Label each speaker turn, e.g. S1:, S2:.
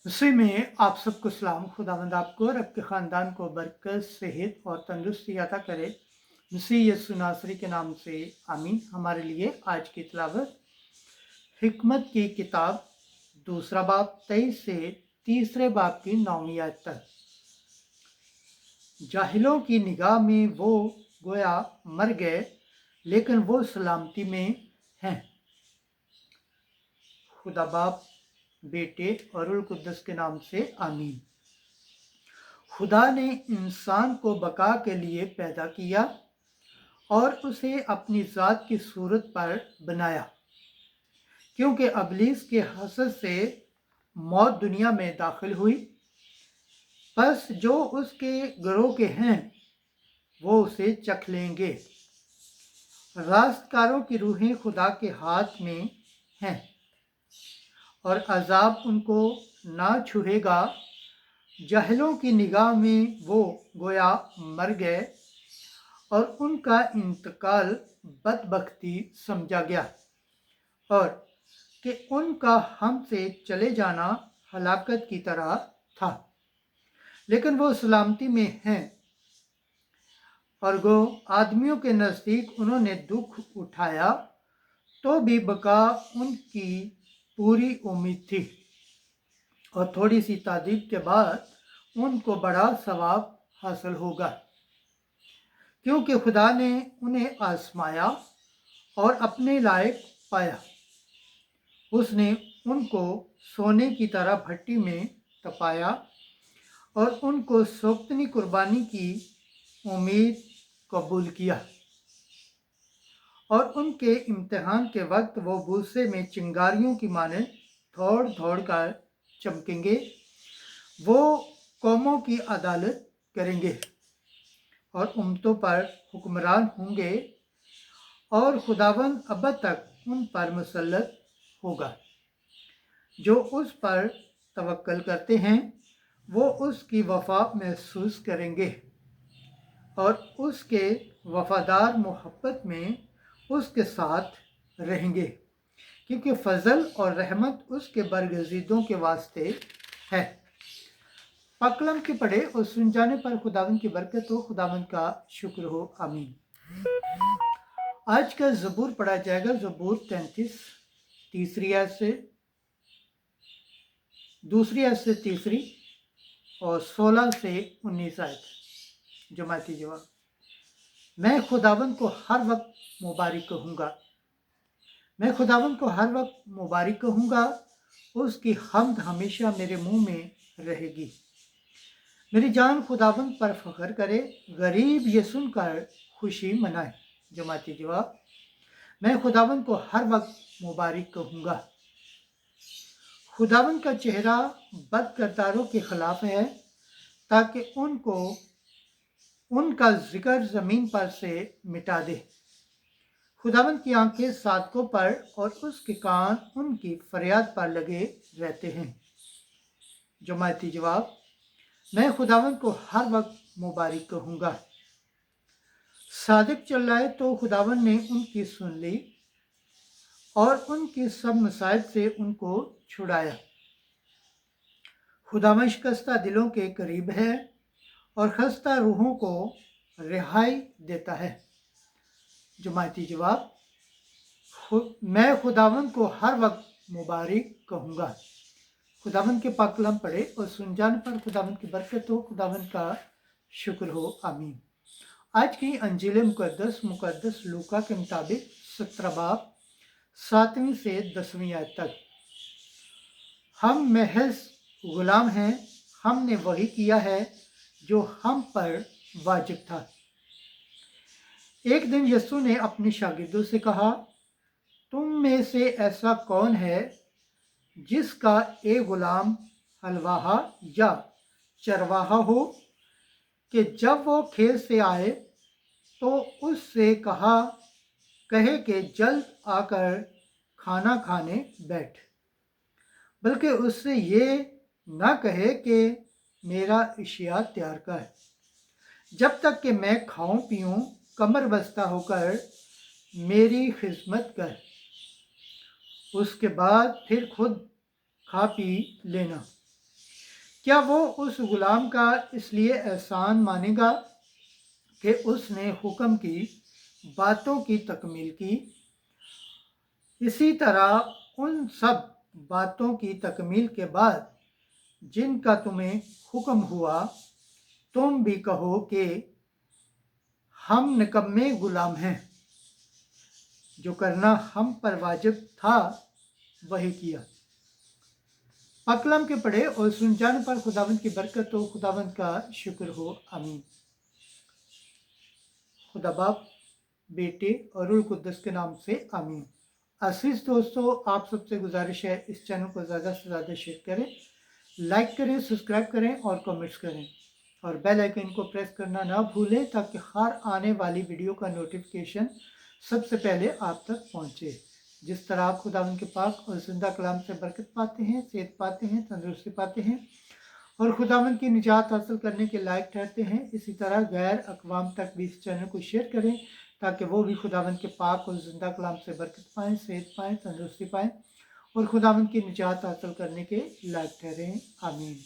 S1: मसीह में आप सबको सलाम। खुदावंद आपको और आपके ख़ानदान को बरकत, सेहत और तंदुरुस्ती अता करे। मसीह यीशु नासरी के नाम से आमीन। हमारे लिए आज की तिलावत हिकमत की किताब 2 बाब 23 से 3 बाब की 9वीं आयत तक। जाहिलों की निगाह में वो गोया मर गए, लेकिन वो सलामती में हैं। खुदा बाप, बेटे और रूह कुद्दस के नाम से आमीन। खुदा ने इंसान को बका के लिए पैदा किया और उसे अपनी ज़ात की सूरत पर बनाया, क्योंकि अबलीस के हसद से मौत दुनिया में दाखिल हुई। बस जो उसके गिरोह के हैं वो उसे चख लेंगे। रास्तकारों की रूहें खुदा के हाथ में हैं और अजाब उनको ना छुएगा। जाहिलों की निगाह में वो गोया मर गए और उनका इंतकाल बदबख्ती समझा गया, और कि उनका हमसे चले जाना हलाकत की तरह था, लेकिन वो सलामती में हैं। और गो आदमियों के नज़दीक उन्होंने दुख उठाया, तो भी बका उनकी पूरी उम्मीद थी, और थोड़ी सी तादीब के बाद उनको बड़ा सवाब हासिल होगा, क्योंकि खुदा ने उन्हें आजमाया और अपने लायक पाया। उसने उनको सोने की तरह भट्टी में तपाया और उनको सोख्तनी कुर्बानी की उम्मीद कबूल किया। और उनके इम्तिहान के वक्त वो भूसे में चिंगारियों की माने दौड़ दौड़ कर चमकेंगे। वो कौमों की अदालत करेंगे और उम्मतों पर हुक्मरान होंगे, और खुदावंद अब तक उन पर मुसल्लत होगा। जो उस पर तवक्कल करते हैं वो उसकी वफा महसूस करेंगे और उसके वफादार मोहब्बत में उसके साथ रहेंगे, क्योंकि फजल और रहमत उसके बरगजीदों के वास्ते है। पकलम के पढ़े और सुन जाने पर खुदावंद की बरकत हो, खुदावंद का शुक्र हो, आमीन। आज का ज़बूर पढ़ा जाएगा, ज़बूर 33, तीसरी आयत से, दूसरी आयत से तीसरी, और 16 से 19 आयत। जमाती जवाब। मैं खुदावंद को हर वक्त मुबारक कहूँगा, मैं खुदावंद को हर वक्त मुबारक कहूँगा, उसकी हम्द हमेशा मेरे मुंह में रहेगी। मेरी जान खुदावंद पर फख्र करे, गरीब ये सुनकर खुशी मनाए। जमाती जवाब। मैं खुदावंद को हर वक्त मुबारक कहूँगा। खुदावंद का चेहरा बदकरदारों के खिलाफ है, ताकि उनको उनका जिक्र ज़मीन पर से मिटा दे। खुदावंद की आंखें साधकों पर और उसके कान उनकी फरियाद पर लगे रहते हैं। जमाती जवाब। मैं खुदावंद को हर वक्त मुबारक कहूँगा। सादिक चिल्लाए तो खुदावंद ने उनकी सुन ली और उनकी सब मसाइब से उनको छुड़ाया। खुदावंद शिकस्ता दिलों के करीब है और खस्ता रूहों को रिहाई देता है। जमाती जवाब। मैं खुदावंद को हर वक्त मुबारक कहूँगा। खुदावंद के पाक कलाम पढ़े और सुन जाने पर खुदावंद की बरकत हो, खुदावंद का शुक्र हो, आमीन। आज की अंजील मुकद्दस लूका के मुताबिक 17 बाब 7वीं से 10वीं आयत तक। हम महज गुलाम हैं, हमने वही किया है जो हम पर वाजिब था। एक दिन यीशु ने अपने शागिर्दों से कहा, तुम में से ऐसा कौन है जिसका एक गुलाम हलवाहा या चरवाहा हो, कि जब वो खेत से आए तो उससे कहे कि जल्द आकर खाना खाने बैठ, बल्कि उससे ये ना कहे कि मेरा इशिया तैयार कर, जब तक कि मैं खाऊं पीऊं, कमर बस्ता होकर मेरी खिदमत कर, उसके बाद फिर खुद खा पी लेना। क्या वो उस गुलाम का इसलिए एहसान मानेगा कि उसने हुक्म की बातों की तकमील की? इसी तरह उन सब बातों की तकमील के बाद जिनका तुम्हें हुक्म हुआ, तुम भी कहो कि हम निकम्मे गुलाम हैं, जो करना हम पर वाजिब था वही किया। पाकलाम के पढ़े और सुन जाने पर खुदावंद की बरकत हो, खुदावंद का शुक्र हो। आमीन। खुदा बाप, बेटे और रूह कुद्दस के नाम से आमीन। अजीज दोस्तों, आप सबसे गुजारिश है इस चैनल को ज़्यादा से ज़्यादा शेयर करें, लाइक करें, सब्सक्राइब करें और कमेंट्स करें और बेल आइकन को प्रेस करना ना भूलें ताकि हर आने वाली वीडियो का नोटिफिकेशन सबसे पहले आप तक पहुंचे। जिस तरह आप खुदावंद के पाक और जिंदा कलाम से बरकत पाते हैं, सेहत पाते हैं, तंदुरुस्ती पाते हैं और खुदावंद की निजात हासिल करने के लायक ठहरते हैं, इसी तरह गैर अक़वाम तक भी इस चैनल को शेयर करें ताकि वो भी खुदावंद के पाक और जिंदा कलाम से बरकत पाएँ, सेहत पाएँ, तंदुरुस्ती पाएँ और खुदावंद की निजात हासिल करने के लायक ठहरें। आमीन।